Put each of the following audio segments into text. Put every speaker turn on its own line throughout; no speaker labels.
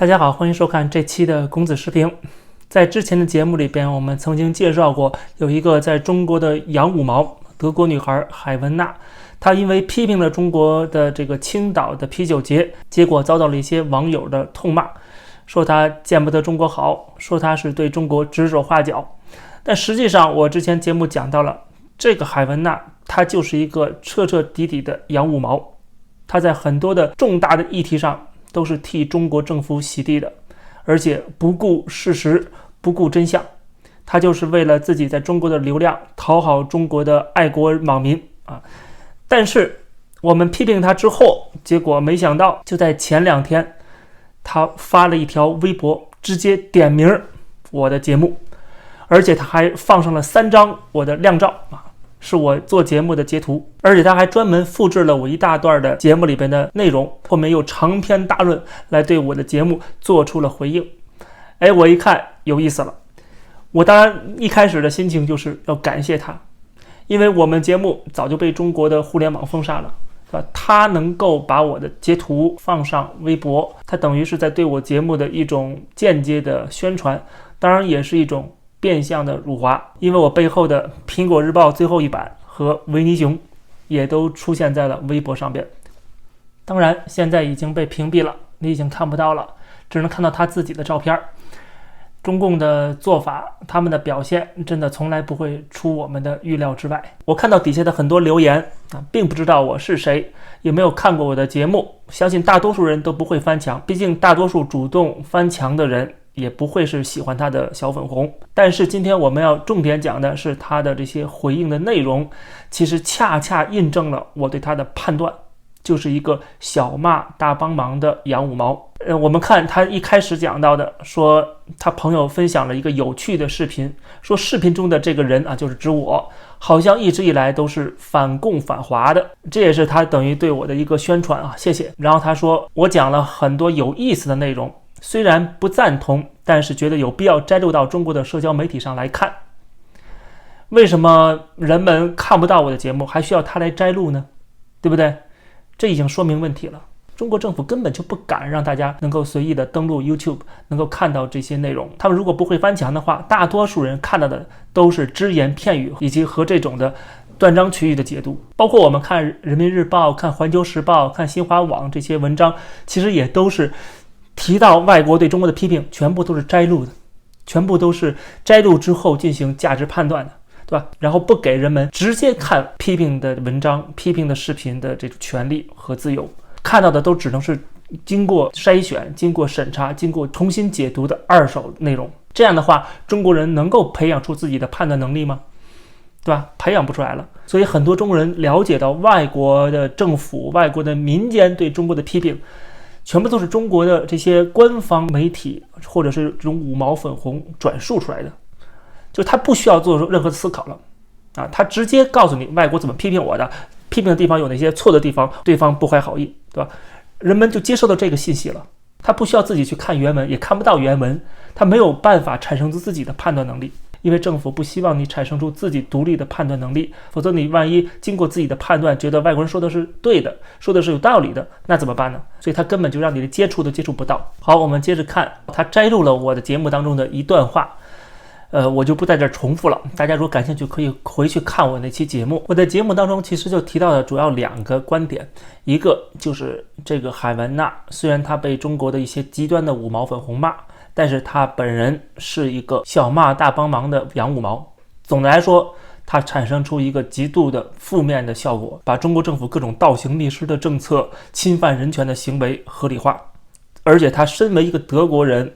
大家好，欢迎收看这期的公子视频。在之前的节目里边，我们曾经介绍过有一个在中国的洋五毛德国女孩海文娜，她因为批评了中国的这个青岛的啤酒节，结果遭到了一些网友的痛骂，说她见不得中国好，说她是对中国指手画脚。但实际上我之前节目讲到了，这个海文娜她就是一个彻彻底底的洋五毛，她在很多的重大的议题上都是替中国政府洗地的，而且不顾事实，不顾真相，他就是为了自己在中国的流量，讨好中国的爱国网民啊。但是我们批评他之后，结果没想到就在前2天，他发了一条微博，直接点名我的节目，而且他还放上了3张我的亮照啊。是我做节目的截图，而且他还专门复制了我一大段的节目里边的内容，后面又长篇大论来对我的节目做出了回应。我一看有意思了，我当然一开始的心情就是要感谢他，因为我们节目早就被中国的互联网封杀了，是吧？他能够把我的截图放上微博，他等于是在对我节目的一种间接的宣传，当然也是一种变相的辱华，因为我背后的苹果日报最后一版和维尼熊也都出现在了微博上边。当然现在已经被屏蔽了，你已经看不到了，只能看到他自己的照片。中共的做法，他们的表现真的从来不会出我们的预料之外。我看到底下的很多留言并不知道我是谁，也没有看过我的节目，相信大多数人都不会翻墙，毕竟大多数主动翻墙的人也不会是喜欢他的小粉红。但是今天我们要重点讲的是他的这些回应的内容，其实恰恰印证了我对他的判断，就是一个小骂大帮忙的洋五毛。我们看他一开始讲到的，说他朋友分享了一个有趣的视频，说视频中的这个人就是指我，好像一直以来都是反共反华的，这也是他等于对我的一个宣传谢谢。然后他说我讲了很多有意思的内容，虽然不赞同，但是觉得有必要摘录到中国的社交媒体上来看。为什么人们看不到我的节目，还需要他来摘录呢？对不对？这已经说明问题了。中国政府根本就不敢让大家能够随意的登录 YouTube， 能够看到这些内容。他们如果不会翻墙的话，大多数人看到的都是只言片语，以及和这种的断章取义的解读。包括我们看人民日报、看环球时报、看新华网这些文章，其实也都是提到外国对中国的批评，全部都是摘录的，全部都是摘录之后进行价值判断的，对吧？然后不给人们直接看批评的文章、批评的视频的这种权利和自由，看到的都只能是经过筛选、经过审查、经过重新解读的二手内容。这样的话，中国人能够培养出自己的判断能力吗？对吧？培养不出来了。所以很多中国人了解到外国的政府、外国的民间对中国的批评，全部都是中国的这些官方媒体或者是这种五毛粉红转述出来的，就他不需要做任何思考了他直接告诉你外国怎么批评我的，批评的地方有哪些错的地方，对方不怀好意，对吧？人们就接受到这个信息了，他不需要自己去看原文，也看不到原文，他没有办法产生出自己的判断能力，因为政府不希望你产生出自己独立的判断能力，否则你万一经过自己的判断觉得外国人说的是对的，说的是有道理的，那怎么办呢？所以他根本就让你的接触都接触不到。好，我们接着看，他摘录了我的节目当中的一段话，我就不在这儿重复了，大家如果感兴趣可以回去看我那期节目。我在节目当中其实就提到了主要2个观点，一个就是这个海文娜，虽然她被中国的一些极端的五毛粉红骂，但是她本人是一个小骂大帮忙的洋五毛。总的来说，它产生出一个极度的负面的效果，把中国政府各种倒行逆施的政策、侵犯人权的行为合理化。而且他身为一个德国人，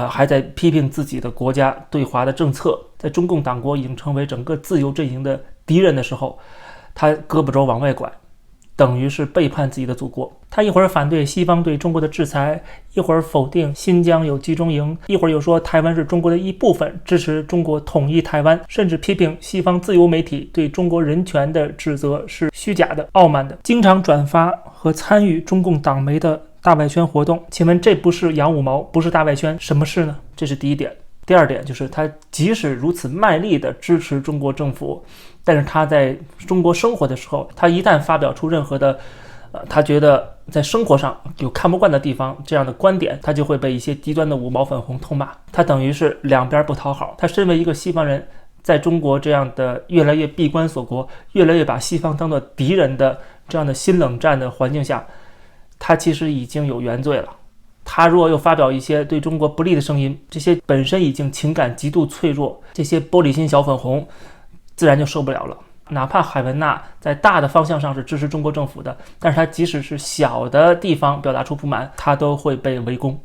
还在批评自己的国家对华的政策，在中共党国已经成为整个自由阵营的敌人的时候，他胳膊肘往外拐，等于是背叛自己的祖国。他一会儿反对西方对中国的制裁，一会儿否定新疆有集中营，一会儿又说台湾是中国的一部分，支持中国统一台湾，甚至批评西方自由媒体对中国人权的指责是虚假的、傲慢的，经常转发和参与中共党媒的大外宣活动。请问这不是洋五毛，不是大外宣，什么是呢？这是第一点。第二点就是他即使如此卖力的支持中国政府，但是他在中国生活的时候，他一旦发表出任何的他觉得在生活上有看不惯的地方，这样的观点他就会被一些极端的五毛粉红痛骂，他等于是两边不讨好。他身为一个西方人，在中国这样的越来越闭关锁国，越来越把西方当作敌人的这样的新冷战的环境下，他其实已经有原罪了。他如果又发表一些对中国不利的声音，这些本身已经情感极度脆弱，这些玻璃心小粉红自然就受不了了。哪怕海文娜在大的方向上是支持中国政府的，但是他即使是小的地方表达出不满，他都会被围攻。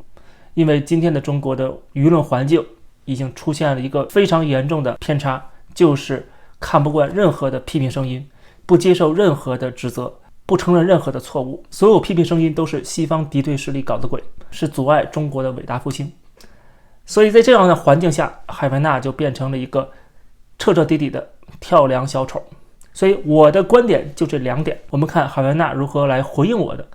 因为今天的中国的舆论环境已经出现了一个非常严重的偏差，就是看不惯任何的批评声音，不接受任何的指责，不承认任何的错误，所有批评声音都是西方敌对势力搞的鬼，是阻碍中国的伟大复兴。所以在这样的环境下，海文娜就变成了一个彻彻底底的跳梁小丑。所以我的观点就这2点，我们看海文娜如何来回应我的。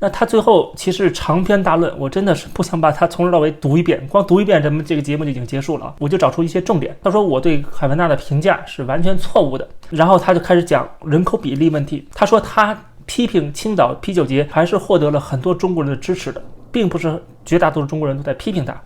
那他最后其实长篇大论，我真的是不想把它从头到尾读一遍，光读一遍咱们这个节目就已经结束了，我就找出一些重点。他说我对海文娜的评价是完全错误的，然后他就开始讲人口比例问题。他说他批评青岛啤酒节还是获得了很多中国人的支持的，并不是绝大多数中国人都在批评他，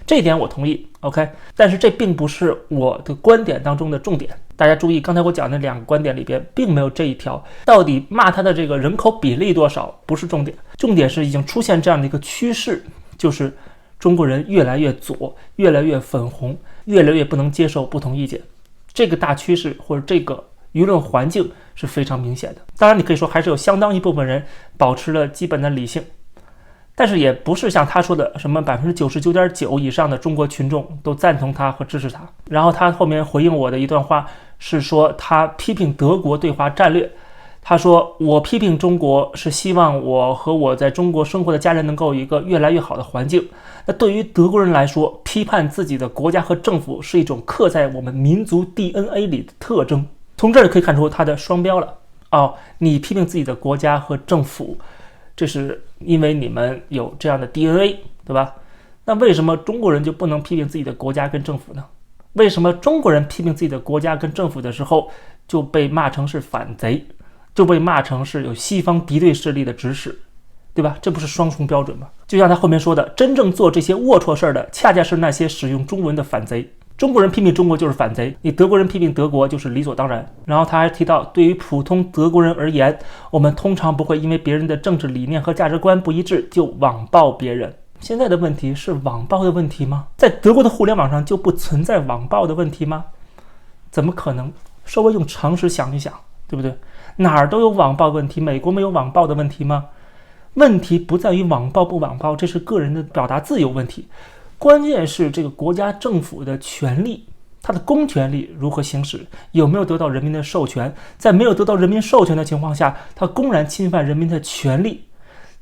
这一点我同意 OK， 但是这并不是我的观点当中的重点。大家注意，刚才我讲的2个观点里边并没有这一条，到底骂他的这个人口比例多少不是重点，重点是已经出现这样的一个趋势，就是中国人越来越左，越来越粉红，越来越不能接受不同意见。这个大趋势或者这个舆论环境是非常明显的。当然你可以说还是有相当一部分人保持了基本的理性，但是也不是像他说的什么 99.9% 以上的中国群众都赞同他和支持他。然后他后面回应我的一段话是说，他批评德国对华战略。他说我批评中国是希望我和我在中国生活的家人能够有一个越来越好的环境。那对于德国人来说，批判自己的国家和政府是一种刻在我们民族 DNA 里的特征。从这儿可以看出他的双标了。你批评自己的国家和政府，这是因为你们有这样的 DNA， 对吧？那为什么中国人就不能批评自己的国家跟政府呢？为什么中国人批评自己的国家跟政府的时候就被骂成是反贼，就被骂成是有西方敌对势力的指使，对吧？这不是双重标准吗？就像他后面说的，真正做这些龌龊事的恰恰是那些使用中文的反贼。中国人批评中国就是反贼，你德国人批评德国就是理所当然。然后他还提到，对于普通德国人而言，我们通常不会因为别人的政治理念和价值观不一致就网暴别人。现在的问题是网暴的问题吗？在德国的互联网上就不存在网暴的问题吗？怎么可能？稍微用常识想一想，对不对？哪儿都有网暴问题，美国没有网暴的问题吗？问题不在于网暴不网暴，这是个人的表达自由问题。关键是这个国家政府的权利，它的公权力如何行使，有没有得到人民的授权。在没有得到人民授权的情况下，它公然侵犯人民的权利，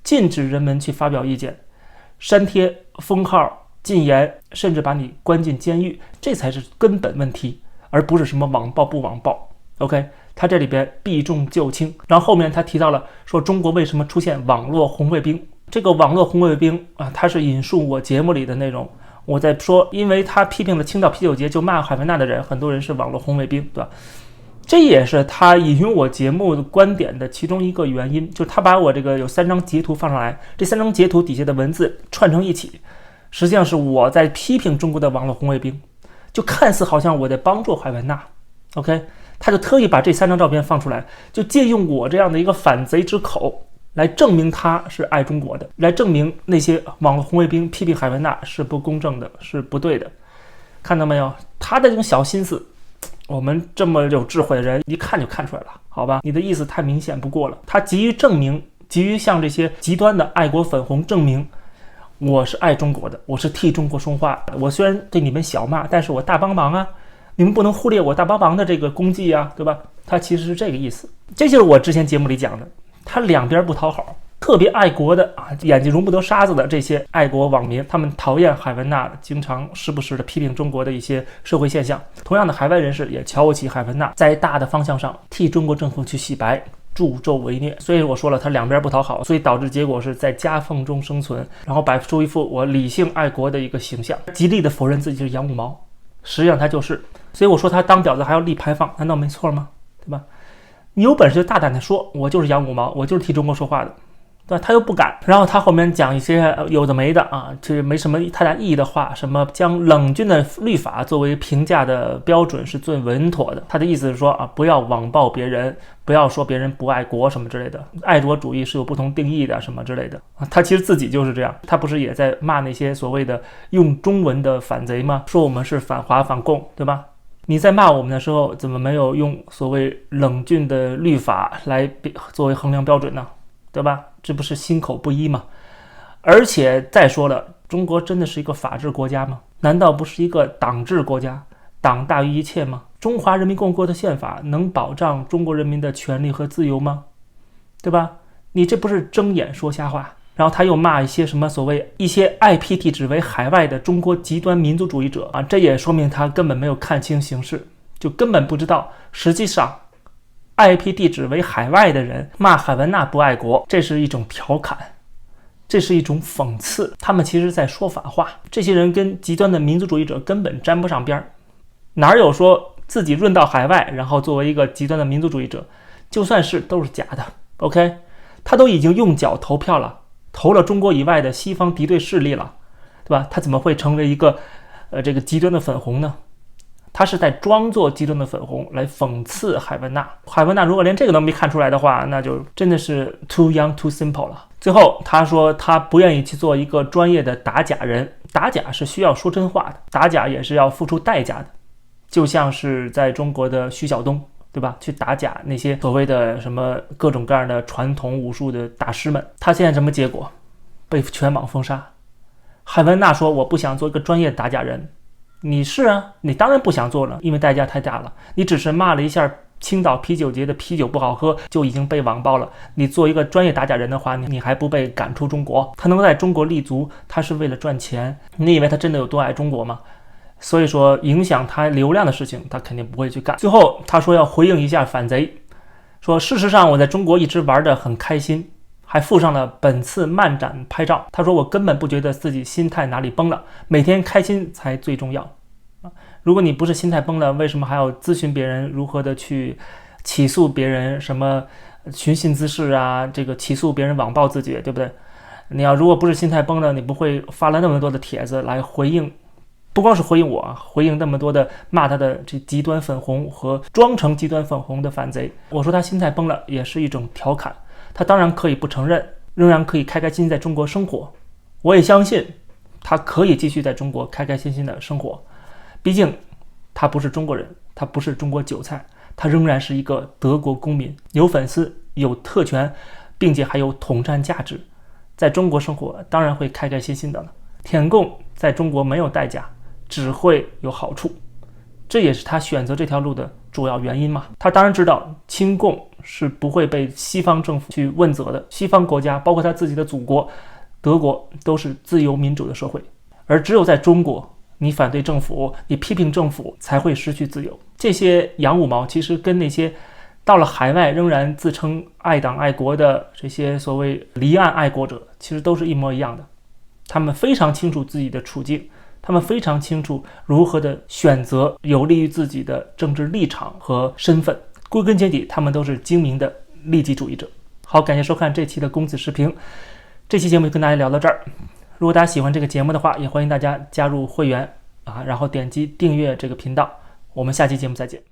禁止人们去发表意见，删帖、封号、禁言，甚至把你关进监狱，这才是根本问题，而不是什么网暴不网暴。 OK， 他这里边避重就轻。然后后面他提到了说中国为什么出现网络红卫兵，这个网络红卫兵他是引述我节目里的内容，我在说因为他批评了青岛啤酒节就骂海文娜的人，很多人是网络红卫兵，对吧？这也是他引用我节目的观点的其中一个原因，就是他把我这个有3张截图放上来，这3张截图底下的文字串成一起，实际上是我在批评中国的网络红卫兵，就看似好像我在帮助海文娜。 OK， 他就特意把这3张照片放出来，就借用我这样的一个反贼之口来证明他是爱中国的，来证明那些网络红卫兵批评海文娜是不公正的，是不对的。看到没有？他的这种小心思，我们这么有智慧的人一看就看出来了，好吧？你的意思太明显不过了。他急于证明，急于向这些极端的爱国粉红证明，我是爱中国的，我是替中国说话的。我虽然对你们小骂，但是我大帮忙啊，你们不能忽略我大帮忙的这个功绩啊，对吧？他其实是这个意思。这就是我之前节目里讲的，他两边不讨好。特别爱国的眼睛容不得沙子的这些爱国网民，他们讨厌海文娜经常时不时的批评中国的一些社会现象。同样的，海外人士也瞧不起海文娜在大的方向上替中国政府去洗白，助纣为虐。所以我说了，他两边不讨好，所以导致结果是在夹缝中生存，然后摆出一副我理性爱国的一个形象，极力的否认自己是洋五毛，实际上他就是。所以我说他当婊子还要立牌坊，难道没错吗？对吧？你有本事就大胆的说，我就是杨五毛，我就是替中国说话的，对吧？他又不敢。然后他后面讲一些有的没的啊，这没什么太大意义的话，什么将冷峻的律法作为评价的标准是最稳妥的。他的意思是说啊，不要网暴别人，不要说别人不爱国什么之类的，爱国主义是有不同定义的什么之类的。他其实自己就是这样，他不是也在骂那些所谓的用中文的反贼吗？说我们是反华反共，对吧？你在骂我们的时候，怎么没有用所谓冷峻的律法来作为衡量标准呢？对吧？这不是心口不一吗？而且再说了，中国真的是一个法治国家吗？难道不是一个党治国家？党大于一切吗？中华人民共和国的宪法能保障中国人民的权利和自由吗？对吧？你这不是睁眼说瞎话。然后他又骂一些什么所谓一些 IP 地址为海外的中国极端民族主义者啊，这也说明他根本没有看清形势，就根本不知道实际上IP 地址为海外的人骂海文娜不爱国，这是一种调侃，这是一种讽刺，他们其实在说反话。这些人跟极端的民族主义者根本沾不上边，哪有说自己润到海外然后作为一个极端的民族主义者？就算是都是假的。 OK， 他都已经用脚投票了，投了中国以外的西方敌对势力了，对吧？他怎么会成为一个这个极端的粉红呢？他是在装作极端的粉红来讽刺海文娜。海文娜如果连这个都没看出来的话，那就真的是 too young too simple 了。最后他说他不愿意去做一个专业的打假人，打假是需要说真话的，打假也是要付出代价的，就像是在中国的徐晓东，对吧？去打假那些所谓的什么各种各样的传统武术的大师们，他现在什么结果？被全网封杀。海文娜说我不想做一个专业打假人，你是啊，你当然不想做了，因为代价太大了。你只是骂了一下青岛啤酒节的啤酒不好喝，就已经被网暴了。你做一个专业打假人的话，你还不被赶出中国？他能在中国立足，他是为了赚钱。你以为他真的有多爱中国吗？所以说影响他流量的事情他肯定不会去干。最后他说要回应一下反贼，说事实上我在中国一直玩得很开心，还附上了本次漫展拍照。他说我根本不觉得自己心态哪里崩了，每天开心才最重要。如果你不是心态崩了，为什么还要咨询别人如何的去起诉别人什么寻衅滋事啊，这个起诉别人网暴自己，对不对？你要如果不是心态崩了，你不会发了那么多的帖子来回应，不光是回应我，回应那么多的骂他的这极端粉红和装成极端粉红的反贼。我说他心态崩了也是一种调侃，他当然可以不承认，仍然可以开开心心在中国生活。我也相信他可以继续在中国开开心心的生活，毕竟他不是中国人，他不是中国韭菜，他仍然是一个德国公民，有粉丝，有特权，并且还有统战价值，在中国生活当然会开开心心的了。舔共在中国没有代价，只会有好处，这也是他选择这条路的主要原因嘛。他当然知道亲共是不会被西方政府去问责的，西方国家包括他自己的祖国德国都是自由民主的社会，而只有在中国你反对政府，你批评政府才会失去自由。这些洋五毛其实跟那些到了海外仍然自称爱党爱国的这些所谓离岸爱国者其实都是一模一样的。他们非常清楚自己的处境，他们非常清楚如何的选择有利于自己的政治立场和身份，归根结底他们都是精明的利己主义者。好，感谢收看这期的公子视频，这期节目就跟大家聊到这儿。如果大家喜欢这个节目的话，也欢迎大家加入会员然后点击订阅这个频道。我们下期节目再见。